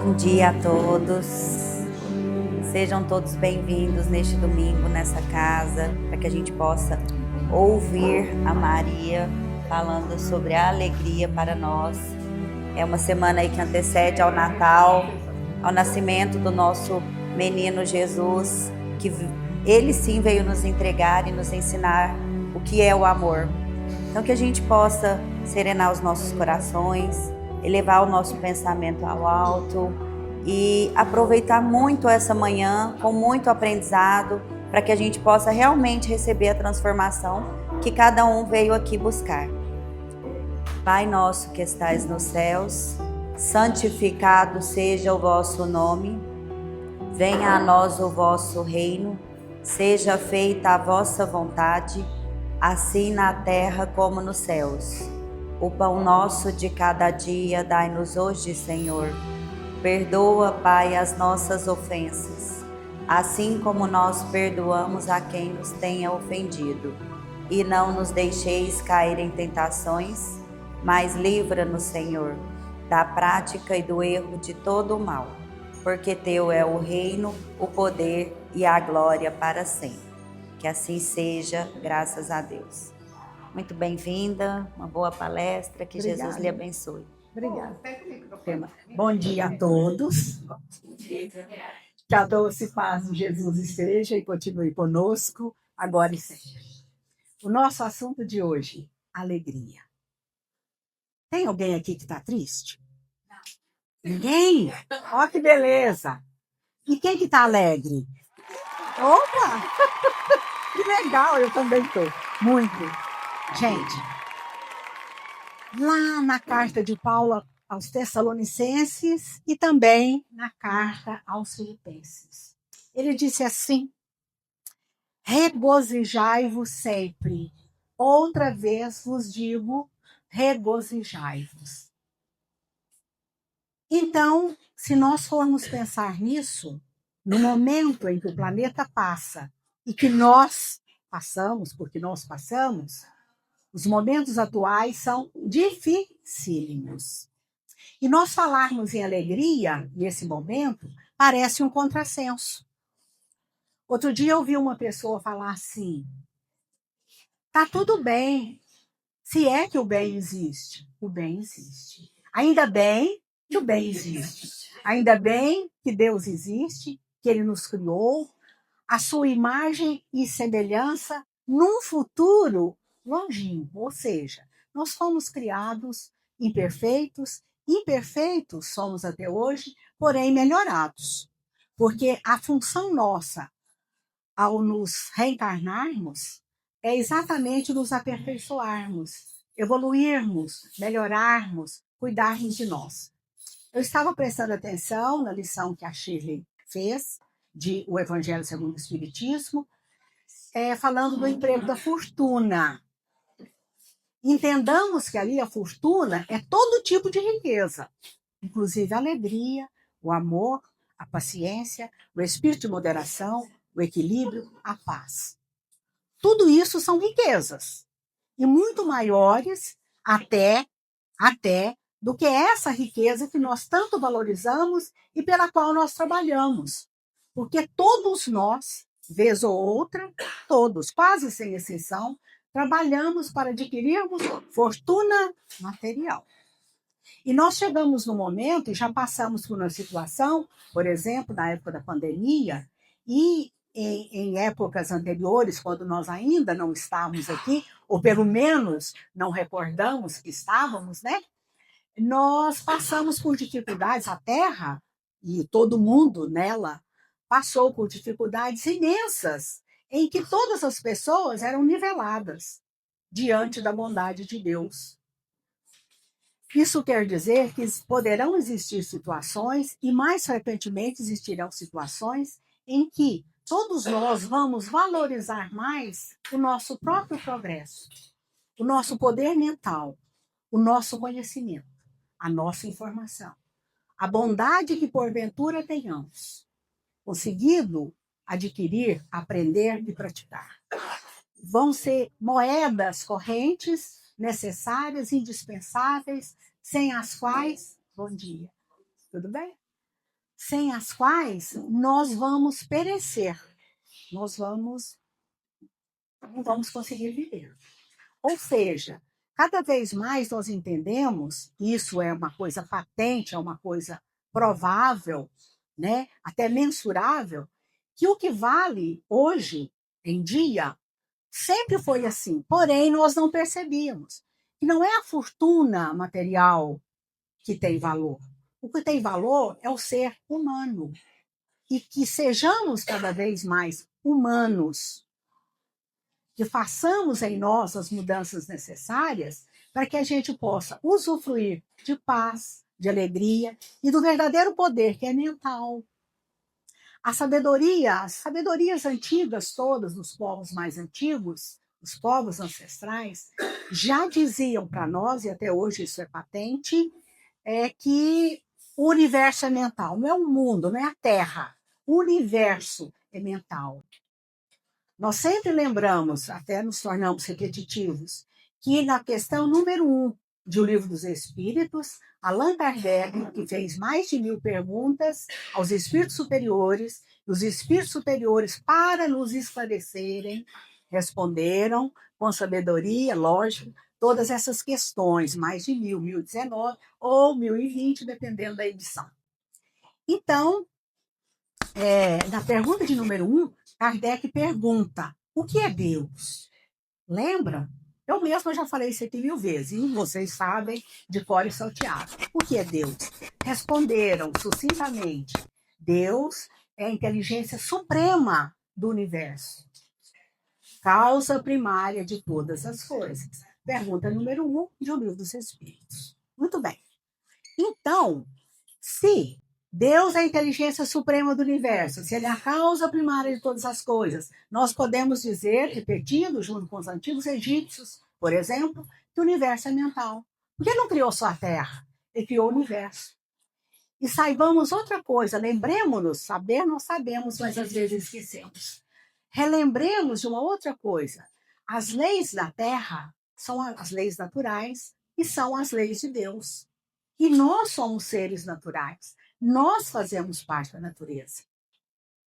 Bom dia a todos. Sejam todos bem-vindos neste domingo, nessa casa, para que a gente possa ouvir a Maria falando sobre a alegria para nós. É uma semana aí que antecede ao Natal, ao nascimento do nosso menino Jesus, que ele sim veio nos entregar e nos ensinar o que é o amor. Então que a gente possa serenar os nossos corações, elevar o nosso pensamento ao alto e aproveitar muito essa manhã com muito aprendizado, para que a gente possa realmente receber a transformação que cada um veio aqui buscar. Pai nosso que estais nos céus, santificado seja o vosso nome, venha a nós o vosso reino, seja feita a vossa vontade, assim na terra como nos céus. O pão nosso de cada dia dai-nos hoje, Senhor. Perdoa, Pai, as nossas ofensas, assim como nós perdoamos a quem nos tenha ofendido. E não nos deixeis cair em tentações, mas livra-nos, Senhor, da prática e do erro de todo o mal, porque Teu é o reino, o poder e a glória para sempre. Que assim seja, graças a Deus. Muito bem-vinda, uma boa palestra, que Obrigada. Jesus lhe abençoe. Obrigada. Bom dia a todos. Que a doce paz de Jesus esteja e continue conosco, agora e sempre. O nosso assunto de hoje, alegria. Tem alguém aqui que está triste? Ninguém? Ó, que beleza! E quem que está alegre? Opa! Que legal, eu também estou. Muito. Gente, lá na carta de Paulo aos Tessalonicenses e também na carta aos Filipenses. Ele disse assim: regozijai-vos sempre. Outra vez vos digo, regozijai-vos. Então, se nós formos pensar nisso, no momento em que o planeta passa e que nós passamos, porque nós passamos, os momentos atuais são dificílimos. E nós falarmos em alegria, nesse momento, parece um contrassenso. Outro dia eu ouvi uma pessoa falar assim: tá tudo bem, se é que o bem existe. O bem existe. Ainda bem que o bem existe. Ainda bem que Deus existe, que Ele nos criou, a sua imagem e semelhança num futuro longínquo. Ou seja, nós fomos criados imperfeitos somos até hoje, porém melhorados. Porque a função nossa, ao nos reencarnarmos, é exatamente nos aperfeiçoarmos, evoluirmos, melhorarmos, cuidarmos de nós. Eu estava prestando atenção na lição que a Shirley fez, de O Evangelho segundo o Espiritismo, falando do emprego da fortuna. Entendamos que ali a fortuna é todo tipo de riqueza, inclusive a alegria, o amor, a paciência, o espírito de moderação, o equilíbrio, a paz. Tudo isso são riquezas, e muito maiores até do que essa riqueza que nós tanto valorizamos e pela qual nós trabalhamos. Porque todos nós, vez ou outra, todos, quase sem exceção, trabalhamos para adquirirmos fortuna material. E nós chegamos no momento, e já passamos por uma situação, por exemplo, na época da pandemia, e em épocas anteriores, quando nós ainda não estávamos aqui, ou pelo menos não recordamos que estávamos, né? Nós passamos por dificuldades, a Terra e todo mundo nela passou por dificuldades imensas, em que todas as pessoas eram niveladas diante da bondade de Deus. Isso quer dizer que poderão existir situações, e mais frequentemente existirão situações, em que todos nós vamos valorizar mais o nosso próprio progresso, o nosso poder mental, o nosso conhecimento, a nossa informação, a bondade que porventura tenhamos conseguido adquirir, aprender e praticar. Vão ser moedas correntes, necessárias, indispensáveis, sem as quais, bom dia, tudo bem? sem as quais nós vamos perecer. Nós não vamos conseguir viver. Ou seja, cada vez mais nós entendemos, isso é uma coisa patente, é uma coisa provável, né? Até mensurável, que o que vale hoje em dia sempre foi assim. Porém, nós não percebíamos. E não é a fortuna material que tem valor. O que tem valor é o ser humano. E que sejamos cada vez mais humanos, que façamos em nós as mudanças necessárias para que a gente possa usufruir de paz, de alegria e do verdadeiro poder que é mental. As sabedorias antigas todas, dos povos mais antigos, os povos ancestrais, já diziam para nós, e até hoje isso é patente, que o universo é mental, não é o mundo, não é a Terra. O universo é mental. Nós sempre lembramos, até nos tornamos repetitivos, que na questão número 1 de O Livro dos Espíritos, Allan Kardec, que fez mais de 1000 perguntas aos espíritos superiores, e os espíritos superiores, para nos esclarecerem, responderam com sabedoria, lógico, todas essas questões, mais de 1000, 1019 ou 1020, dependendo da edição. Então, na pergunta de número 1, Kardec pergunta: o que é Deus? Lembra? Eu mesma já falei isso aqui 1000 vezes, e vocês sabem de cor e salteado. O que é Deus? Responderam sucintamente: Deus é a inteligência suprema do universo, causa primária de todas as coisas. Pergunta número 1 de O Livro dos Espíritos. Muito bem. Então, se Deus é a inteligência suprema do universo, se ele é a causa primária de todas as coisas, nós podemos dizer, repetindo junto com os antigos egípcios, por exemplo, que o universo é mental. Por que não criou só a Terra? Ele criou o universo. E saibamos outra coisa, lembremos-nos, saber nós sabemos, mas às vezes esquecemos. Relembremos de uma outra coisa. As leis da Terra são as leis naturais e são as leis de Deus. E nós somos seres naturais. Nós fazemos parte da natureza.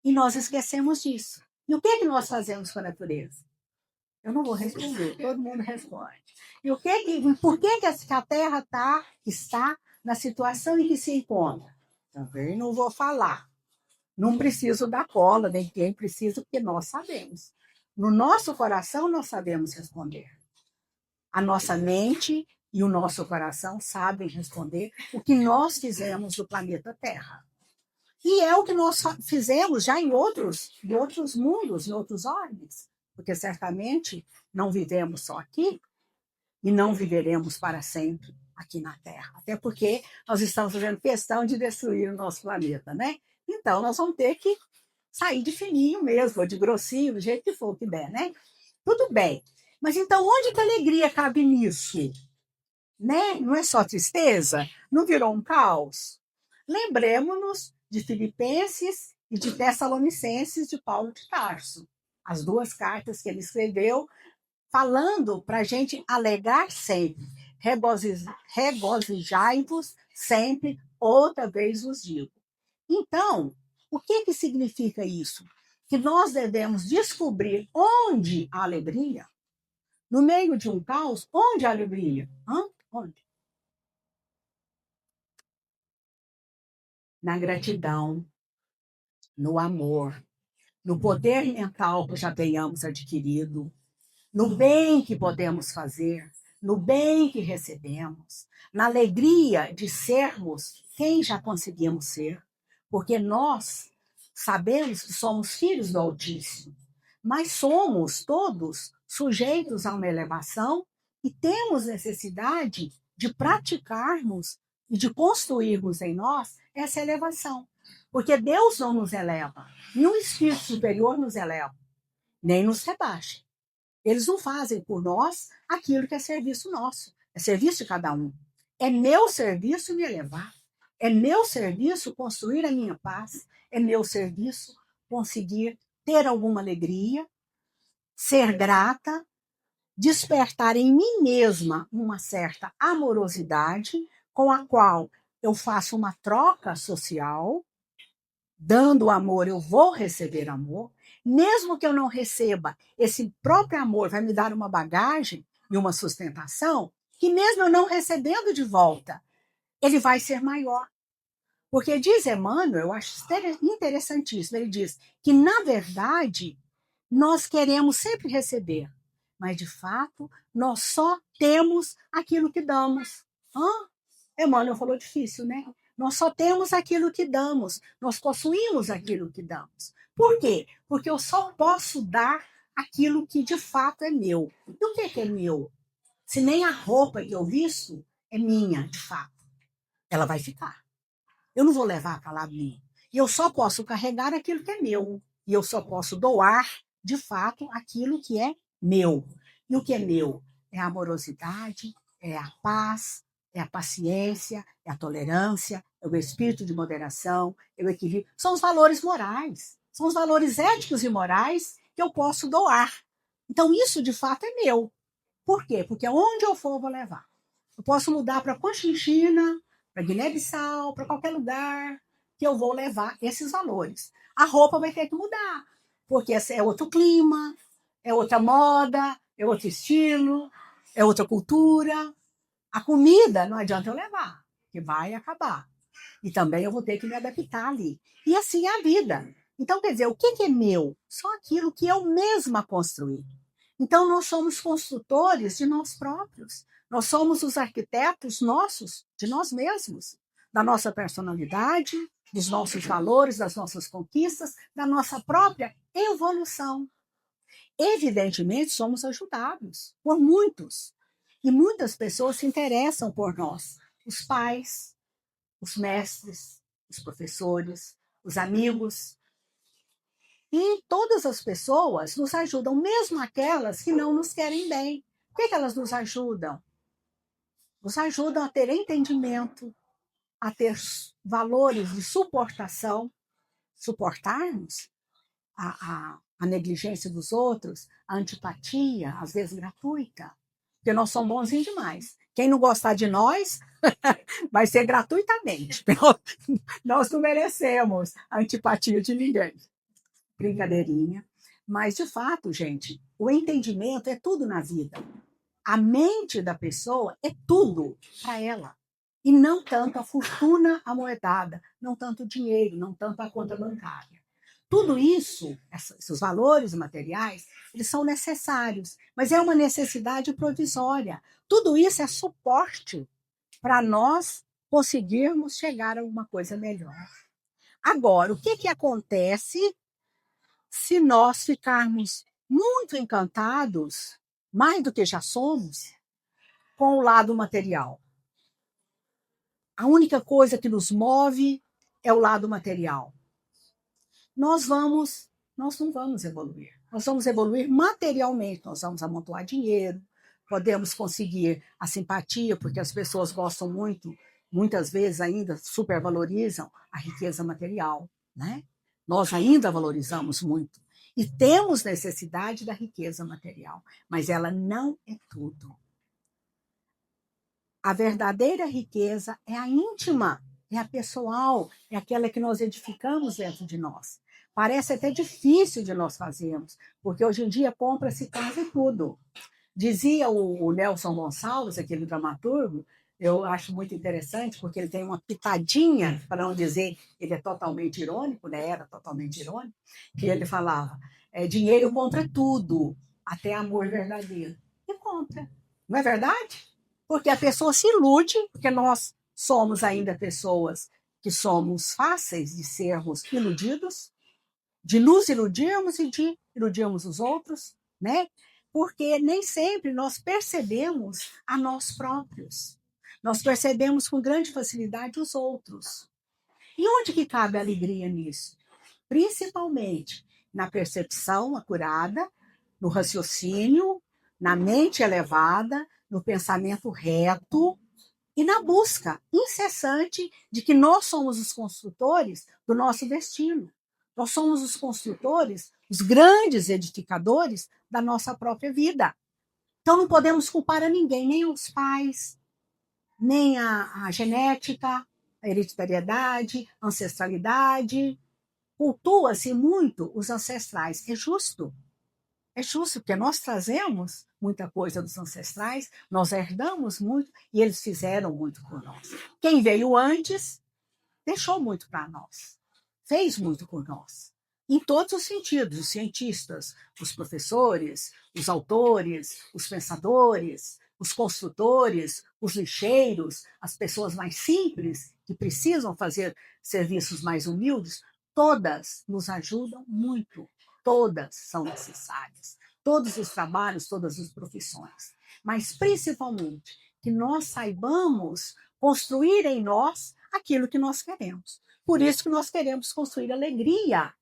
E nós esquecemos disso. E o que é que nós fazemos com a natureza? Eu não vou responder, todo mundo responde. E por que a Terra está na situação em que se encontra? Também não vou falar. Não preciso da cola, nem quem precisa, porque nós sabemos. No nosso coração, nós sabemos responder. A nossa mente e o nosso coração sabem responder o que nós fizemos do planeta Terra. E é o que nós fizemos já em outros mundos, em outros orbes, porque certamente não vivemos só aqui e não viveremos para sempre aqui na Terra. Até porque nós estamos fazendo questão de destruir o nosso planeta, né? Então, nós vamos ter que sair de fininho mesmo, ou de grossinho, do jeito que for que der, né? Tudo bem. Mas então, onde que a alegria cabe nisso? Né? Não é só tristeza? Não virou um caos? Lembremos-nos de Filipenses e de Tessalonicenses de Paulo de Tarso. As 2 cartas que ele escreveu, falando para a gente alegar sempre. Regozijai-vos sempre, outra vez vos digo. Então, o que significa isso? Que nós devemos descobrir onde há alegria. No meio de um caos, onde há alegria? Onde? Na gratidão, no amor, no poder mental que já tenhamos adquirido, no bem que podemos fazer, no bem que recebemos, na alegria de sermos quem já conseguimos ser, porque nós sabemos que somos filhos do Altíssimo, mas somos todos sujeitos a uma elevação e temos necessidade de praticarmos e de construirmos em nós essa elevação. Porque Deus não nos eleva, nenhum espírito superior nos eleva, nem nos rebaixa. Eles não fazem por nós aquilo que é serviço nosso, é serviço de cada um. É meu serviço me elevar, é meu serviço construir a minha paz, é meu serviço conseguir ter alguma alegria, ser grata, despertar em mim mesma uma certa amorosidade com a qual eu faço uma troca social, dando amor, eu vou receber amor. Mesmo que eu não receba, esse próprio amor vai me dar uma bagagem e uma sustentação que mesmo eu não recebendo de volta, ele vai ser maior. Porque diz Emmanuel, eu acho interessantíssimo, ele diz que, na verdade, nós queremos sempre receber, mas, de fato, nós só temos aquilo que damos. Emmanuel falou difícil, né? Nós só temos aquilo que damos, nós possuímos aquilo que damos. Por quê? Porque eu só posso dar aquilo que, de fato, é meu. E o que é meu? Se nem a roupa que eu visto é minha, de fato, ela vai ficar. Eu não vou levar para lá mim. E eu só posso carregar aquilo que é meu. E eu só posso doar, de fato, aquilo que é meu. E o que é meu? É a amorosidade, é a paz, é a paciência, é a tolerância, é o espírito de moderação, é o equilíbrio. São os valores morais. São os valores éticos e morais que eu posso doar. Então, isso, de fato, é meu. Por quê? Porque onde eu for, eu vou levar. Eu posso mudar para Cochinchina, para Guiné-Bissau, para qualquer lugar que eu vou levar esses valores. A roupa vai ter que mudar, porque é outro clima, é outra moda, é outro estilo, é outra cultura. A comida não adianta eu levar, que vai acabar. E também eu vou ter que me adaptar ali. E assim é a vida. Então, quer dizer, o que é meu? Só aquilo que eu mesma construí. Então, nós somos construtores de nós próprios. Nós somos os arquitetos nossos, de nós mesmos, da nossa personalidade, dos nossos valores, das nossas conquistas, da nossa própria evolução. Evidentemente, somos ajudados por muitos. E muitas pessoas se interessam por nós. Os pais, os mestres, os professores, os amigos. E todas as pessoas nos ajudam, mesmo aquelas que não nos querem bem. Por que elas nos ajudam? Nos ajudam a ter entendimento, a ter valores de suportação, suportarmos a negligência dos outros, a antipatia, às vezes gratuita, porque nós somos bonzinhos demais. Quem não gostar de nós vai ser gratuitamente. Nós não merecemos a antipatia de ninguém. Brincadeirinha. Mas, de fato, gente, o entendimento é tudo na vida. A mente da pessoa é tudo para ela. E não tanto a fortuna amoedada, não tanto o dinheiro, não tanto a conta bancária. Tudo isso, esses valores materiais, eles são necessários, mas é uma necessidade provisória. Tudo isso é suporte para nós conseguirmos chegar a alguma coisa melhor. Agora, o que acontece se nós ficarmos muito encantados, mais do que já somos, com o lado material? A única coisa que nos move é o lado material. Nós não vamos evoluir. Nós vamos evoluir materialmente, nós vamos amontoar dinheiro, podemos conseguir a simpatia, porque as pessoas gostam muito, muitas vezes ainda supervalorizam a riqueza material, né? Nós ainda valorizamos muito e temos necessidade da riqueza material, mas ela não é tudo. A verdadeira riqueza é a íntima, é a pessoal, é aquela que nós edificamos dentro de nós. Parece até difícil de nós fazermos, porque hoje em dia compra-se casa e tudo. Dizia o Nelson Gonçalves, aquele dramaturgo, eu acho muito interessante, porque ele tem uma pitadinha, para não dizer ele é totalmente irônico, né? Era totalmente irônico, que ele falava, dinheiro compra tudo, até amor verdadeiro. E compra, não é verdade? Porque a pessoa se ilude, porque nós somos ainda pessoas que somos fáceis de sermos iludidos, de nos iludirmos e de iludirmos os outros, né? Porque nem sempre nós percebemos a nós próprios. Nós percebemos com grande facilidade os outros. E onde que cabe a alegria nisso? Principalmente na percepção acurada, no raciocínio, na mente elevada, no pensamento reto e na busca incessante de que nós somos os construtores do nosso destino. Nós somos os construtores, os grandes edificadores da nossa própria vida. Então não podemos culpar a ninguém, nem os pais, nem a genética, a hereditariedade, a ancestralidade. cultua-se muito os ancestrais. É justo, porque nós trazemos muita coisa dos ancestrais, nós herdamos muito e eles fizeram muito por nós. Quem veio antes deixou muito para nós, fez muito por nós. Em todos os sentidos, os cientistas, os professores, os autores, os pensadores, os construtores, os lixeiros, as pessoas mais simples que precisam fazer serviços mais humildes, todas nos ajudam muito, todas são necessárias. Todos os trabalhos, todas as profissões. Mas, principalmente, que nós saibamos construir em nós aquilo que nós queremos. Por isso que nós queremos construir alegria,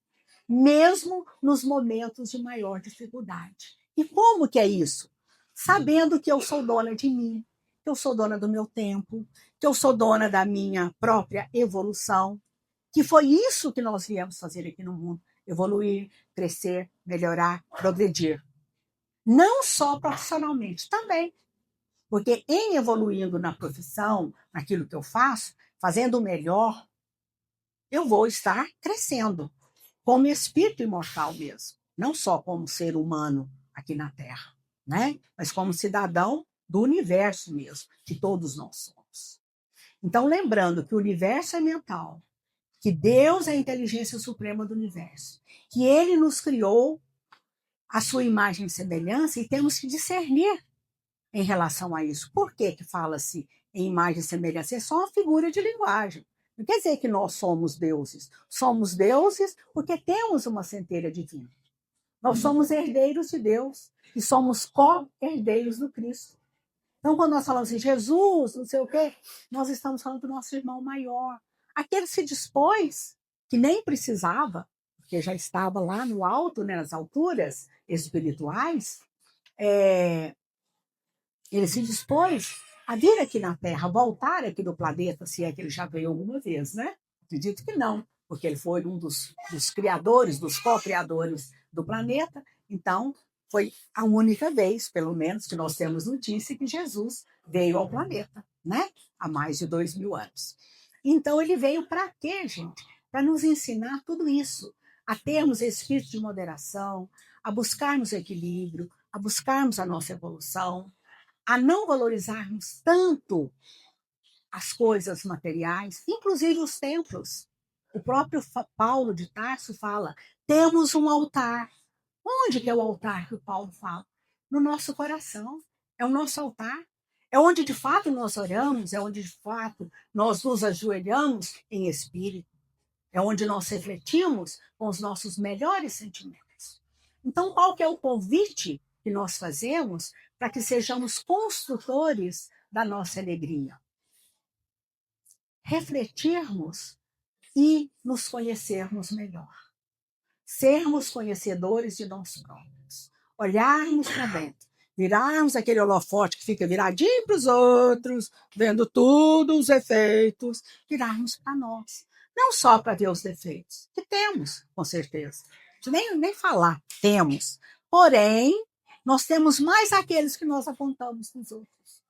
mesmo nos momentos de maior dificuldade. E como que é isso? Sabendo que eu sou dona de mim, que eu sou dona do meu tempo, que eu sou dona da minha própria evolução, que foi isso que nós viemos fazer aqui no mundo, evoluir, crescer, melhorar, progredir. Não só profissionalmente, também. Porque em evoluindo na profissão, naquilo que eu faço, fazendo o melhor, eu vou estar crescendo como espírito imortal mesmo, não só como ser humano aqui na Terra, né? Mas como cidadão do universo mesmo, que todos nós somos. Então, lembrando que o universo é mental, que Deus é a inteligência suprema do universo, que Ele nos criou a sua imagem e semelhança e temos que discernir em relação a isso. Por que fala-se em imagem e semelhança? É só uma figura de linguagem. Não quer dizer que nós somos deuses. Somos deuses porque temos uma centelha divina. Nós somos herdeiros de Deus e somos co-herdeiros do Cristo. Então, quando nós falamos assim, Jesus, não sei o quê, nós estamos falando do nosso irmão maior. Aquele se dispôs, que nem precisava, porque já estava lá no alto, né, nas alturas espirituais, ele se dispôs a vir aqui na Terra, voltar aqui do planeta, se é que ele já veio alguma vez, né? Acredito que não, porque ele foi um dos criadores, dos co-criadores do planeta. Então, foi a única vez, pelo menos, que nós temos notícia que Jesus veio ao planeta, né? Há mais de 2000 anos. Então, ele veio para quê, gente? Para nos ensinar tudo isso, a termos espírito de moderação, a buscarmos equilíbrio, a buscarmos a nossa evolução, a não valorizarmos tanto as coisas materiais, inclusive os templos. O próprio Paulo de Tarso fala, temos um altar. Onde que é o altar que o Paulo fala? No nosso coração. É o nosso altar. É onde de fato nós oramos, é onde de fato nós nos ajoelhamos em espírito. É onde nós refletimos com os nossos melhores sentimentos. Então, qual que é o convite que nós fazemos para que sejamos construtores da nossa alegria? Refletirmos e nos conhecermos melhor. Sermos conhecedores de nós próprios. Olharmos para dentro. Virarmos aquele holofote que fica viradinho para os outros, vendo tudo os efeitos. Virarmos para nós. Não só para ver os defeitos, que temos, com certeza. Nem falar, temos. Porém, nós temos mais aqueles que nós apontamos nos outros.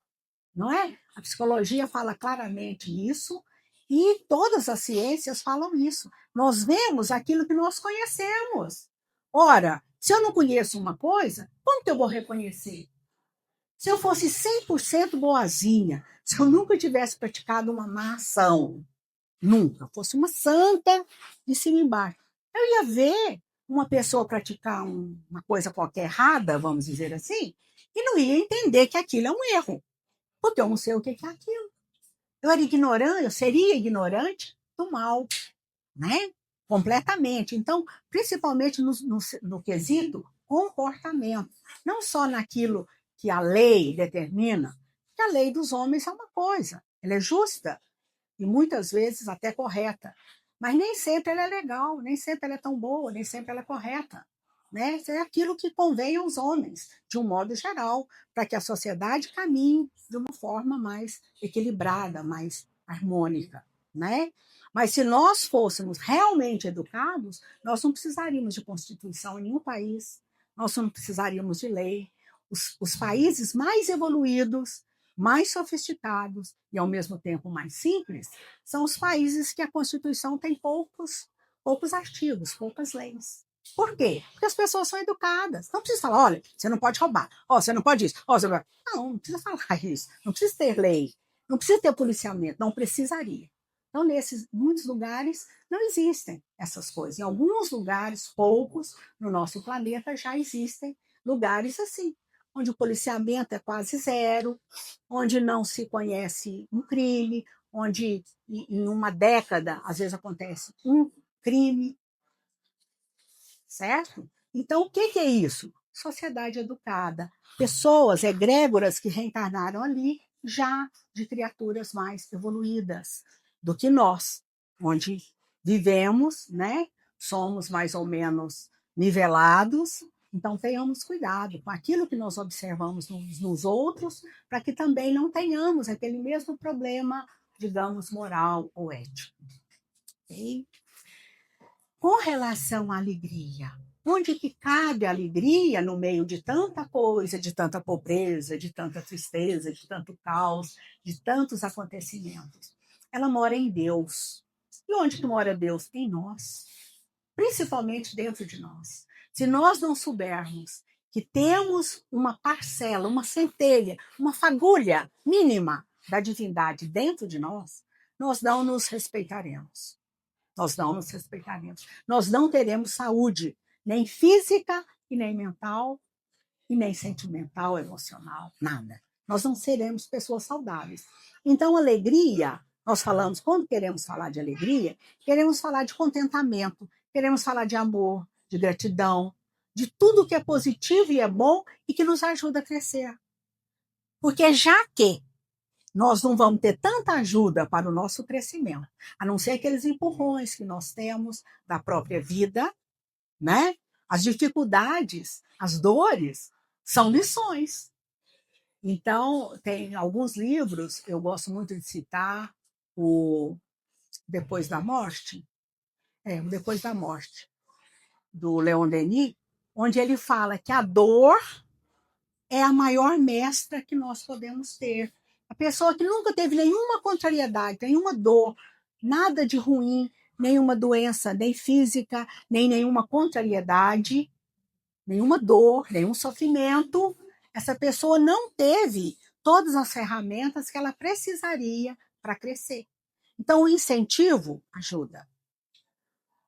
Não é? A psicologia fala claramente isso e todas as ciências falam isso. Nós vemos aquilo que nós conhecemos. Ora, se eu não conheço uma coisa, como que eu vou reconhecer? Se eu fosse 100% boazinha, se eu nunca tivesse praticado uma má ação, nunca, fosse uma santa de cima e embaixo, eu ia ver uma pessoa praticar uma coisa qualquer errada, vamos dizer assim, e não ia entender que aquilo é um erro, porque eu não sei o que é aquilo. Eu era ignorante, eu seria ignorante do mal, né? Completamente. Então, principalmente no quesito comportamento, não só naquilo que a lei determina, que a lei dos homens é uma coisa, ela é justa e muitas vezes até correta, mas nem sempre ela é legal, nem sempre ela é tão boa, nem sempre ela é correta. Né? É aquilo que convém aos homens, de um modo geral, para que a sociedade caminhe de uma forma mais equilibrada, mais harmônica. Né? Mas se nós fôssemos realmente educados, nós não precisaríamos de Constituição em nenhum país, nós não precisaríamos de lei. Os países mais evoluídos, mais sofisticados e, ao mesmo tempo, mais simples, são os países que a Constituição tem poucos poucos artigos, poucas leis. Por quê? Porque as pessoas são educadas. Não precisa falar, olha, você não pode roubar, ó, você não pode isso, ó, você não... Não precisa falar isso, não precisa ter lei, não precisa ter policiamento, não precisaria. Então, nesses muitos lugares não existem essas coisas. Em alguns lugares, poucos, no nosso planeta já existem lugares assim, onde o policiamento é quase zero, onde não se conhece um crime, onde em uma década, às vezes, acontece um crime, certo? Então, o que é isso? Sociedade educada. Pessoas egrégoras que reencarnaram ali já de criaturas mais evoluídas do que nós, onde vivemos, né? Somos mais ou menos nivelados. Então, tenhamos cuidado com aquilo que nós observamos nos outros, para que também não tenhamos aquele mesmo problema, digamos, moral ou ético. Okay? Com relação à alegria, onde que cabe a alegria no meio de tanta coisa, de tanta pobreza, de tanta tristeza, de tanto caos, de tantos acontecimentos? Ela mora em Deus. E onde que mora Deus? Em nós, principalmente dentro de nós. Se nós não soubermos que temos uma parcela, uma centelha, uma fagulha mínima da divindade dentro de nós, nós não nos respeitaremos. Nós não nos respeitaremos. Nós não teremos saúde, nem física, e nem mental, e nem sentimental, emocional, nada. Nós não seremos pessoas saudáveis. Então, alegria, nós falamos, quando queremos falar de alegria, queremos falar de contentamento, queremos falar de amor, de gratidão, de tudo que é positivo e é bom e que nos ajuda a crescer. Porque já que nós não vamos ter tanta ajuda para o nosso crescimento, a não ser aqueles empurrões que nós temos da própria vida, né? As dificuldades, as dores, são lições. Então, tem alguns livros, eu gosto muito de citar o Depois da Morte, o Depois da Morte, do Leon Denis, onde ele fala que a dor é a maior mestra que nós podemos ter. A pessoa que nunca teve nenhuma contrariedade, nenhuma dor, nada de ruim, nenhuma doença, nem física, nem nenhuma contrariedade, nenhuma dor, nenhum sofrimento, essa pessoa não teve todas as ferramentas que ela precisaria para crescer. Então, o incentivo ajuda.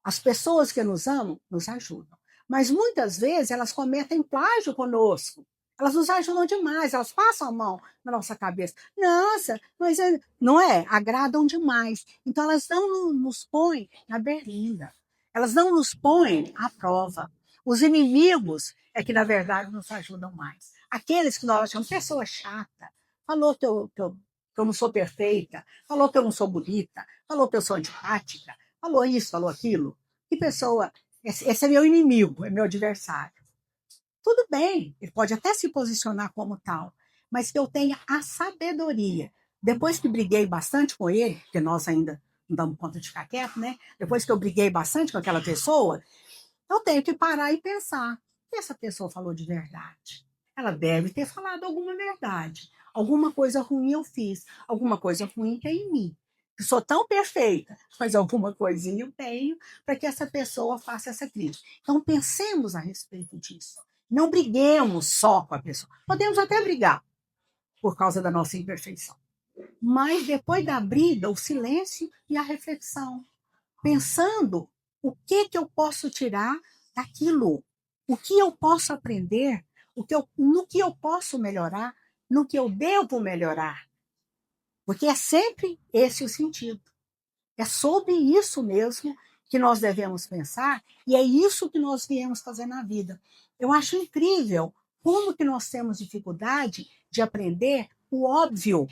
As pessoas que nos amam nos ajudam. Mas muitas vezes elas cometem plágio conosco. Elas nos ajudam demais, elas passam a mão na nossa cabeça. Nossa, mas não é? Agradam demais. Então elas não nos põem na berlinda. Elas não nos põem à prova. Os inimigos é que, na verdade, nos ajudam mais. Aqueles que nós chamamos pessoa chata, falou que eu não sou perfeita, falou que eu não sou bonita, falou que eu sou antipática, falou isso, falou aquilo. Que pessoa, esse é meu inimigo, é meu adversário. Tudo bem, ele pode até se posicionar como tal, mas que eu tenha a sabedoria. Depois que briguei bastante com ele, porque nós ainda não damos conta de ficar quieto, né? Depois que eu briguei bastante com aquela pessoa, eu tenho que parar e pensar: o que essa pessoa falou de verdade? Ela deve ter falado alguma verdade. Alguma coisa ruim eu fiz, alguma coisa ruim tem em mim. Eu sou tão perfeita, mas alguma coisinha eu tenho para que essa pessoa faça essa crítica. Então, pensemos a respeito disso. Não briguemos só com a pessoa. Podemos até brigar por causa da nossa imperfeição. Mas depois da briga, o silêncio e a reflexão. Pensando o que eu posso tirar daquilo, o que eu posso aprender, no que eu posso melhorar, no que eu devo melhorar. Porque é sempre esse o sentido. É sobre isso mesmo que nós devemos pensar e é isso que nós viemos fazer na vida. Eu acho incrível como que nós temos dificuldade de aprender o óbvio.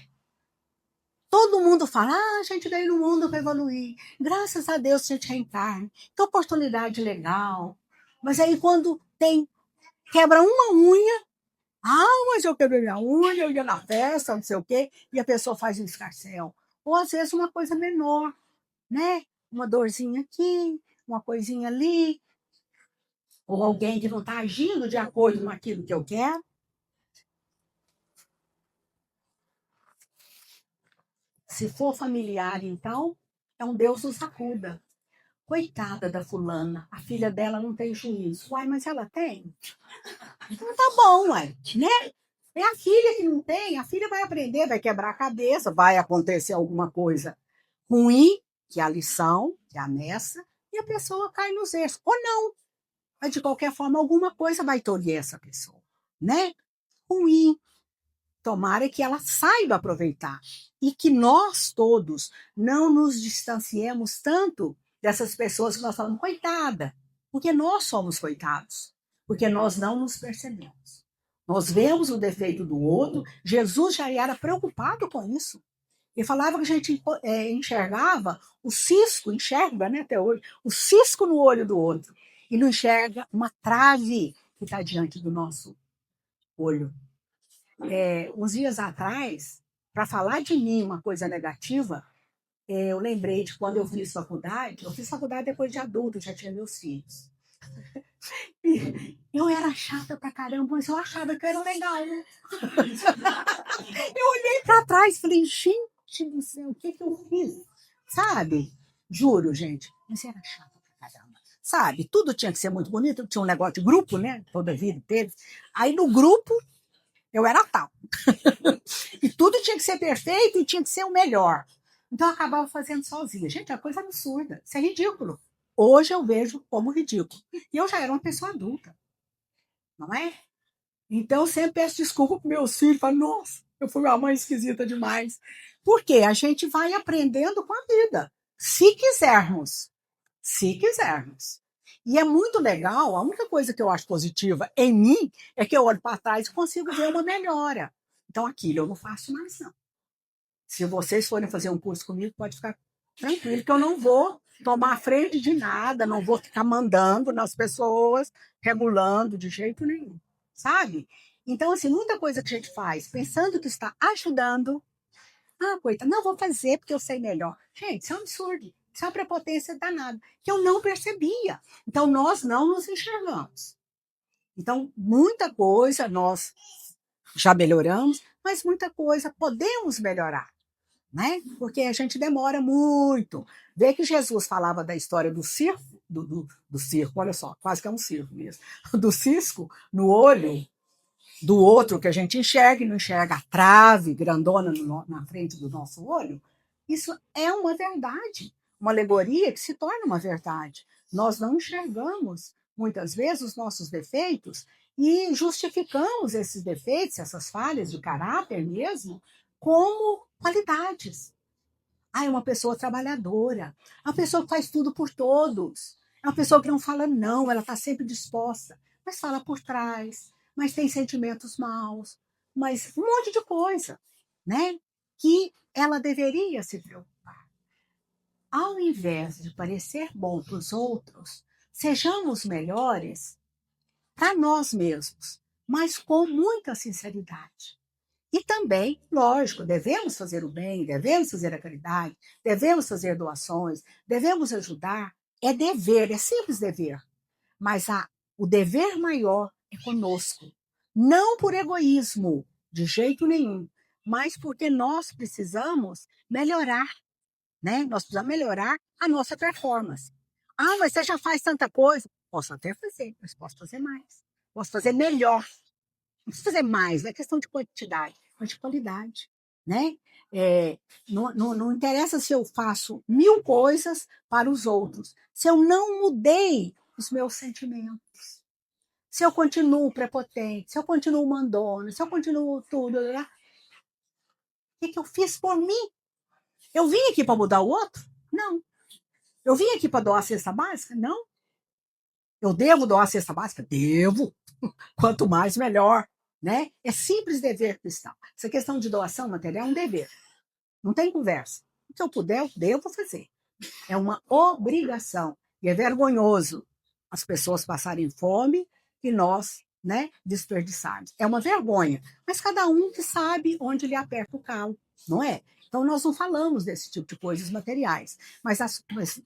Todo mundo fala, a gente veio no mundo para evoluir. Graças a Deus a gente reencarna. Que oportunidade legal. Mas aí quando quebra uma unha, mas eu quebrei minha unha, eu ia na festa, não sei o quê, e a pessoa faz um escarcéu. Ou às vezes uma coisa menor, né? Uma dorzinha aqui, uma coisinha ali, ou alguém que não está agindo de acordo com aquilo que eu quero. Se for familiar, então, Deus nos acuda. Coitada da fulana, a filha dela não tem juízo. Uai, mas ela tem? Então tá bom, uai, né? É a filha que não tem, a filha vai aprender, vai quebrar a cabeça, vai acontecer alguma coisa ruim, que é a lição, que é a messa, e a pessoa cai nos erros. Ou não, mas de qualquer forma, alguma coisa vai tolher essa pessoa, né? Ruim. Tomara que ela saiba aproveitar e que nós todos não nos distanciemos tanto dessas pessoas que nós falamos, coitada, porque nós somos coitados, porque nós não nos percebemos. Nós vemos o defeito do outro, Jesus já era preocupado com isso. Ele falava que a gente enxergava o cisco, enxerga, né, até hoje, o cisco no olho do outro, e não enxerga uma trave que está diante do nosso olho. Uns dias atrás, para falar de mim uma coisa negativa, eu lembrei de quando eu fiz faculdade. Eu fiz faculdade depois de adulto, já tinha meus filhos. E eu era chata pra caramba, mas eu achava que eu era legal, né? Eu olhei para trás e falei, gente do céu, o que eu fiz? Sabe? Juro, gente, mas era chata pra caramba. Sabe? Tudo tinha que ser muito bonito, tinha um negócio de grupo, né? Toda a vida teve. Aí no grupo, eu era tal. E tudo tinha que ser perfeito e tinha que ser o melhor. Então eu acabava fazendo sozinha. Gente, é uma coisa absurda. Isso é ridículo. Hoje eu vejo como ridículo. E eu já era uma pessoa adulta. Não é? Então eu sempre peço desculpa para meus filhos. Falo, nossa, eu fui uma mãe esquisita demais. Porque a gente vai aprendendo com a vida. Se quisermos. Se quisermos. E é muito legal. A única coisa que eu acho positiva em mim é que eu olho para trás e consigo ver uma melhora. Então, aquilo eu não faço mais, não. Se vocês forem fazer um curso comigo, pode ficar tranquilo, que eu não vou tomar a frente de nada, não vou ficar mandando nas pessoas, regulando de jeito nenhum, sabe? Então, assim, muita coisa que a gente faz pensando que está ajudando. Ah, coitada, não vou fazer porque eu sei melhor. Gente, isso é um absurdo. Isso é uma prepotência danada, que eu não percebia. Então, nós não nos enxergamos. Então, muita coisa nós já melhoramos, mas muita coisa podemos melhorar, né? Porque a gente demora muito. Vê que Jesus falava da história do circo, do circo, olha só, quase que é um circo mesmo, do cisco no olho do outro que a gente enxerga e não enxerga a trave grandona na frente do nosso olho. Isso é uma verdade, uma alegoria que se torna uma verdade. Nós não enxergamos, muitas vezes, os nossos defeitos e justificamos esses defeitos, essas falhas de caráter mesmo, como qualidades. É uma pessoa trabalhadora, é uma pessoa que faz tudo por todos, é uma pessoa que não fala não, ela está sempre disposta, mas fala por trás, mas tem sentimentos maus, mas um monte de coisa, né? Que ela deveria se preocupar. Ao invés de parecer bom para os outros, sejamos melhores para nós mesmos, mas com muita sinceridade. E também, lógico, devemos fazer o bem, devemos fazer a caridade, devemos fazer doações, devemos ajudar. É dever, é simples dever. Mas o dever maior é conosco. Não por egoísmo, de jeito nenhum, mas porque nós precisamos melhorar, né? Nós precisamos melhorar a nossa performance. Mas você já faz tanta coisa. Posso até fazer, mas posso fazer mais. Posso fazer melhor. Não precisa fazer mais, não é questão de quantidade, mas de qualidade, né? Não interessa se eu faço 1000 coisas para os outros, se eu não mudei os meus sentimentos, se eu continuo prepotente, se eu continuo mandona, se eu continuo tudo, o que eu fiz por mim? Eu vim aqui para mudar o outro? Não. Eu vim aqui para doar a cesta básica? Não. Eu devo doar a cesta básica? Devo. Quanto mais, melhor. Né? É simples dever cristão. Essa questão de doação material é um dever. Não tem conversa. Se eu puder, eu devo fazer. É uma obrigação. E é vergonhoso as pessoas passarem fome e nós, né, desperdiçarmos. É uma vergonha. Mas cada um que sabe onde lhe aperta o calo, não é? Então, nós não falamos desse tipo de coisas materiais. Mas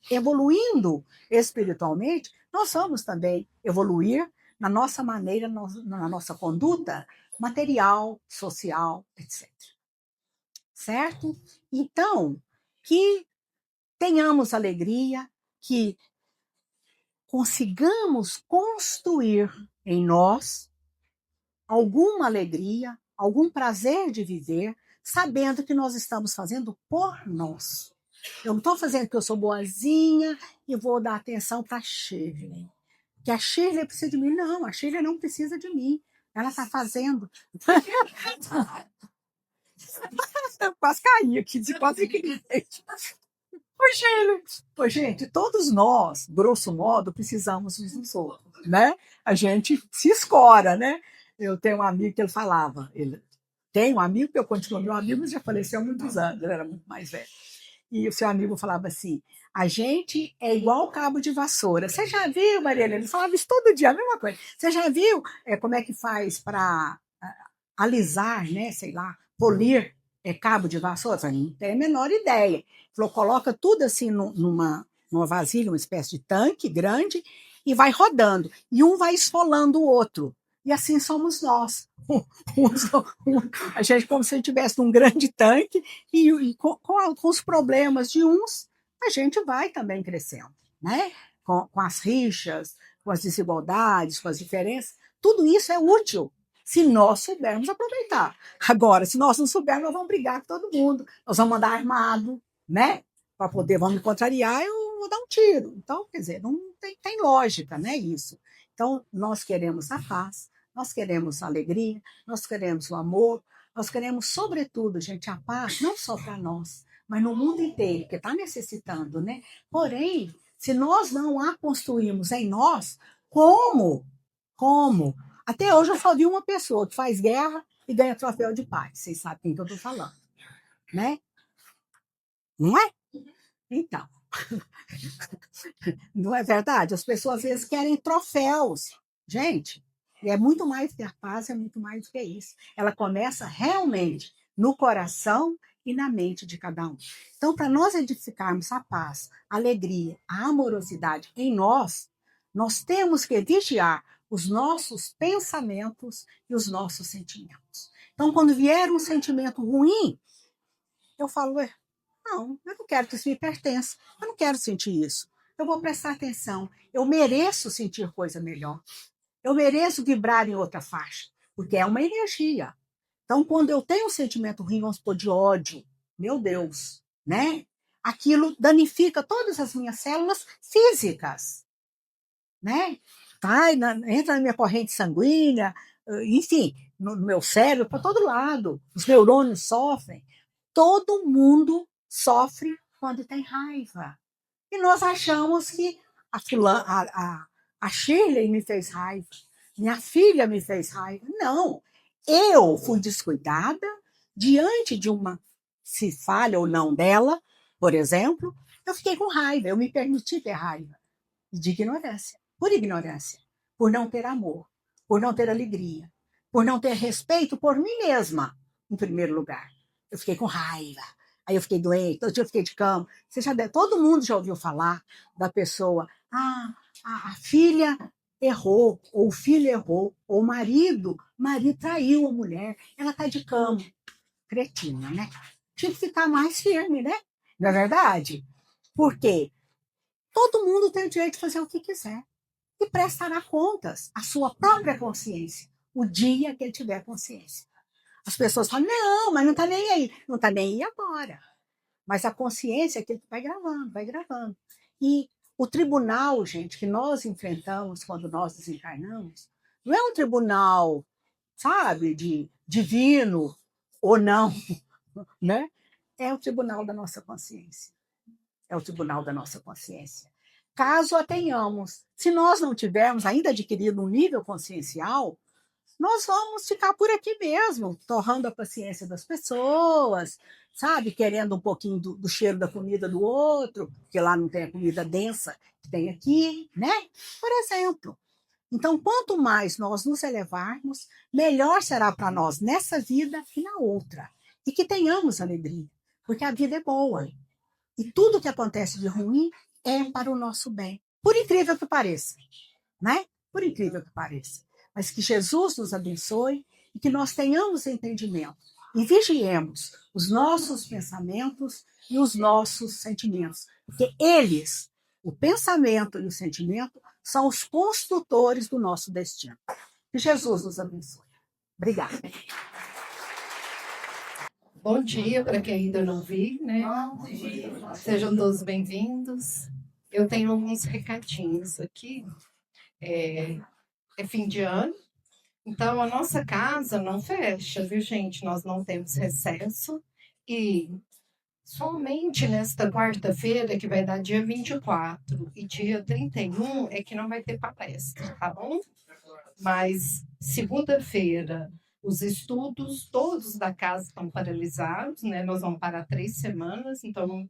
evoluindo espiritualmente, nós vamos também evoluir na nossa maneira, na nossa conduta material, social, etc. Certo? Então, que tenhamos alegria, que consigamos construir em nós alguma alegria, algum prazer de viver, sabendo que nós estamos fazendo por nós. Eu não estou fazendo que eu sou boazinha e vou dar atenção para a Shirley. Que a Shirley precisa de mim. Não, a Shirley não precisa de mim. Ela está fazendo. Eu quase caí aqui, quase que. Ô, gente, todos nós, grosso modo, precisamos uns dos outros, né? A gente se escora, né? Eu tenho um amigo que ele falava, tem um amigo que eu continuo meu amigo, mas já faleceu há muitos anos, ele era muito mais velho. E o seu amigo falava assim, a gente é igual cabo de vassoura. Você já viu, Mariana? Ele falava isso todo dia, a mesma coisa. Você já viu como é que faz para alisar, né? Sei lá, polir cabo de vassoura? Eu não tenho a menor ideia. Ele falou, coloca tudo assim numa vasilha, uma espécie de tanque grande, e vai rodando. E um vai esfolando o outro. E assim somos nós. A gente como se estivesse num grande tanque e com os problemas de uns, a gente vai também crescendo, né? Com as rixas, com as desigualdades, com as diferenças. Tudo isso é útil se nós soubermos aproveitar. Agora, se nós não soubermos, nós vamos brigar com todo mundo. Nós vamos andar armado, né? Para poder, vamos me contrariar, eu vou dar um tiro. Então, quer dizer, não tem lógica, né? Isso. Então, nós queremos a paz, nós queremos a alegria, nós queremos o amor, nós queremos, sobretudo, gente, a paz, não só para nós, mas no mundo inteiro, que está necessitando, né? Porém, se nós não a construímos em nós, como? Até hoje eu só vi uma pessoa que faz guerra e ganha troféu de paz. Vocês sabem quem que eu estou falando, né? Não é? Então, não é verdade? As pessoas às vezes querem troféus. Gente, e é muito mais que a paz, é muito mais do que isso. Ela começa realmente no coração e na mente de cada um. Então, para nós edificarmos a paz, a alegria, a amorosidade em nós, nós temos que vigiar os nossos pensamentos e os nossos sentimentos. Então, quando vier um sentimento ruim, eu falo, não, eu não quero que isso me pertença, eu não quero sentir isso. Eu vou prestar atenção, eu mereço sentir coisa melhor. Eu mereço vibrar em outra faixa, porque é uma energia. Então, quando eu tenho um sentimento ruim, vamos supor, de ódio, meu Deus, né? Aquilo danifica todas as minhas células físicas, né? Entra na minha corrente sanguínea, enfim, no meu cérebro, para todo lado. Os neurônios sofrem. Todo mundo sofre quando tem raiva. E nós achamos que a Shirley me fez raiva, minha filha me fez raiva. Não, eu fui descuidada diante de se falha ou não dela, por exemplo, eu fiquei com raiva, eu me permiti ter raiva. De ignorância, por não ter amor, por não ter alegria, por não ter respeito por mim mesma, em primeiro lugar. Eu fiquei com raiva. Aí eu fiquei doente, todo dia eu fiquei de cama. Todo mundo já ouviu falar da pessoa, a filha errou, ou o filho errou, ou o marido traiu a mulher, ela está de cama. Cretina, né? Tinha que ficar mais firme, né? Não é verdade? Por quê? Todo mundo tem o direito de fazer o que quiser e prestará contas à sua própria consciência, o dia que ele tiver consciência. As pessoas falam, não, mas não está nem aí. Não está nem aí agora. Mas a consciência é que ele vai gravando. E o tribunal, gente, que nós enfrentamos quando nós desencarnamos, não é um tribunal, sabe, de divino ou não, né? É o tribunal da nossa consciência. É o tribunal da nossa consciência. Caso a tenhamos, se nós não tivermos ainda adquirido um nível consciencial, nós vamos ficar por aqui mesmo, torrando a paciência das pessoas, sabe? Querendo um pouquinho do cheiro da comida do outro, porque lá não tem a comida densa que tem aqui, né? Por exemplo. Então, quanto mais nós nos elevarmos, melhor será para nós nessa vida e na outra. E que tenhamos alegria, porque a vida é boa. E tudo que acontece de ruim é para o nosso bem. Por incrível que pareça, né? Por incrível que pareça. Mas que Jesus nos abençoe e que nós tenhamos entendimento e vigiemos os nossos pensamentos e os nossos sentimentos. Porque eles, o pensamento e o sentimento, são os construtores do nosso destino. Que Jesus nos abençoe. Obrigada. Bom dia para quem ainda não vi, né? Sejam todos bem-vindos. Eu tenho alguns recadinhos aqui. É fim de ano, então a nossa casa não fecha, viu, gente? Nós não temos recesso e somente nesta quarta-feira, que vai dar dia 24 e dia 31, é que não vai ter palestra, tá bom? Mas segunda-feira, os estudos todos da casa estão paralisados, né? Nós vamos parar 3 semanas, então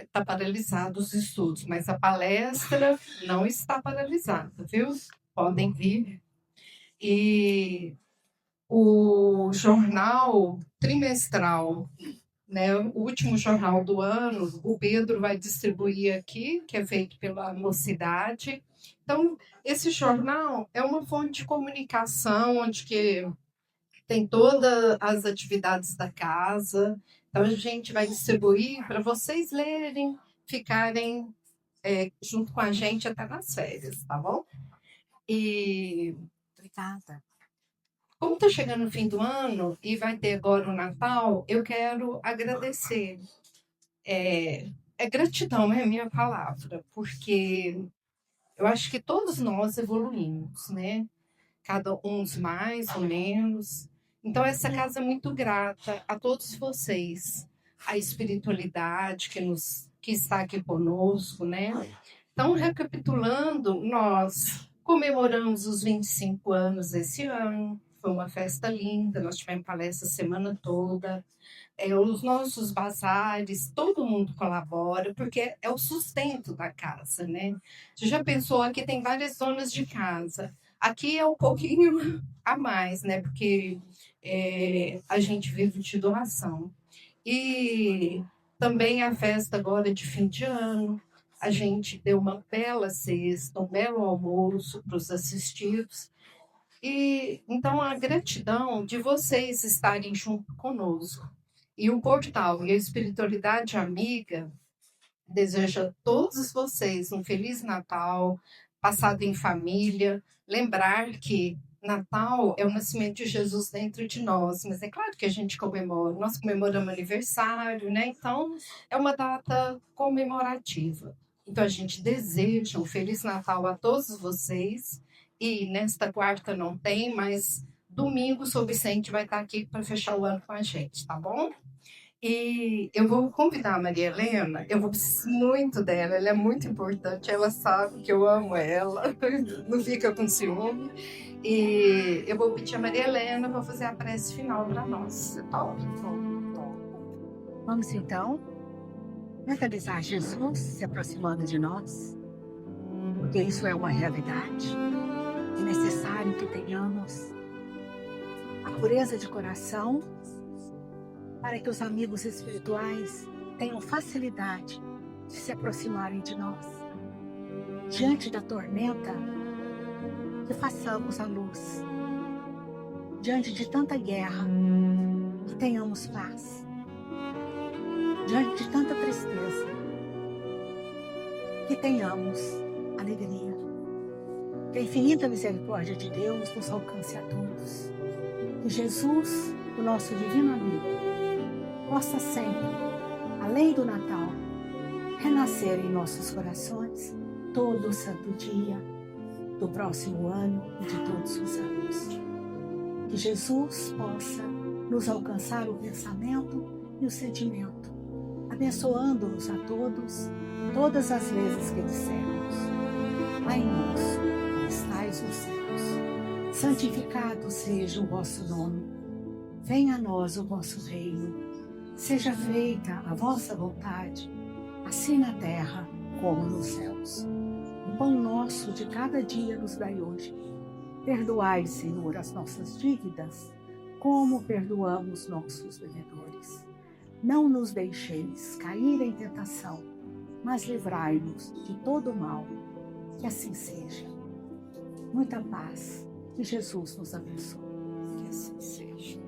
está paralisado os estudos, mas a palestra não está paralisada, viu? Podem vir. E o jornal trimestral, né, o último jornal do ano, o Pedro vai distribuir aqui, que é feito pela Mocidade. Então, esse jornal é uma fonte de comunicação, onde que tem todas as atividades da casa. Então, a gente vai distribuir para vocês lerem, ficarem junto com a gente até nas férias, tá bom? E Obrigada. como está chegando o fim do ano e vai ter agora o Natal, eu quero agradecer. Gratidão é a minha palavra, porque eu acho que todos nós evoluímos, né? Cada uns mais ou menos. Então, essa casa é muito grata a todos vocês, a espiritualidade que está aqui conosco, né? Então, recapitulando, nós comemoramos os 25 anos esse ano, foi uma festa linda, nós tivemos palestra a semana toda, os nossos bazares, todo mundo colabora, porque é o sustento da casa, né? Você já pensou, aqui tem várias zonas de casa, aqui é um pouquinho a mais, né? Porque a gente vive de doação. E também a festa agora de fim de ano, a gente deu uma bela cesta, um belo almoço para os assistidos. E então a gratidão de vocês estarem junto conosco. E o portal e a espiritualidade amiga deseja a todos vocês um Feliz Natal, passado em família. Lembrar que Natal é o nascimento de Jesus dentro de nós, mas é claro que a gente comemora, nós comemoramos aniversário, né? Então é uma data comemorativa. Então a gente deseja um Feliz Natal a todos vocês. E nesta quarta não tem, mas domingo o São Vicente vai estar aqui para fechar o ano com a gente, tá bom? E eu vou convidar a Maria Helena, eu vou precisar muito dela, ela é muito importante, ela sabe que eu amo ela, não fica com ciúme. E eu vou pedir a Maria Helena para fazer a prece final para nós. Tá? Vamos então mentalizar Jesus se aproximando de nós, porque isso é uma realidade. É necessário que tenhamos a pureza de coração para que os amigos espirituais tenham facilidade de se aproximarem de nós. Diante da tormenta, que façamos a luz. Diante de tanta guerra, que tenhamos paz. Diante de tanta tristeza, que tenhamos alegria. Que a infinita misericórdia de Deus nos alcance a todos. Que Jesus, o nosso divino amigo, possa sempre, além do Natal, renascer em nossos corações todo santo dia do próximo ano e de todos os anos. Que Jesus possa nos alcançar o pensamento e o sentimento, abençoando-nos a todos, todas as vezes que dissermos: Pai nosso, que estais nos céus, santificado seja o vosso nome. Venha a nós o vosso reino. Seja feita a vossa vontade, assim na terra como nos céus. O pão nosso de cada dia nos dai hoje. Perdoai, Senhor, as nossas dívidas, como perdoamos nossos devedores. Não nos deixeis cair em tentação, mas livrai-nos de todo o mal. Que assim seja. Muita paz. Que Jesus nos abençoe. Que assim seja.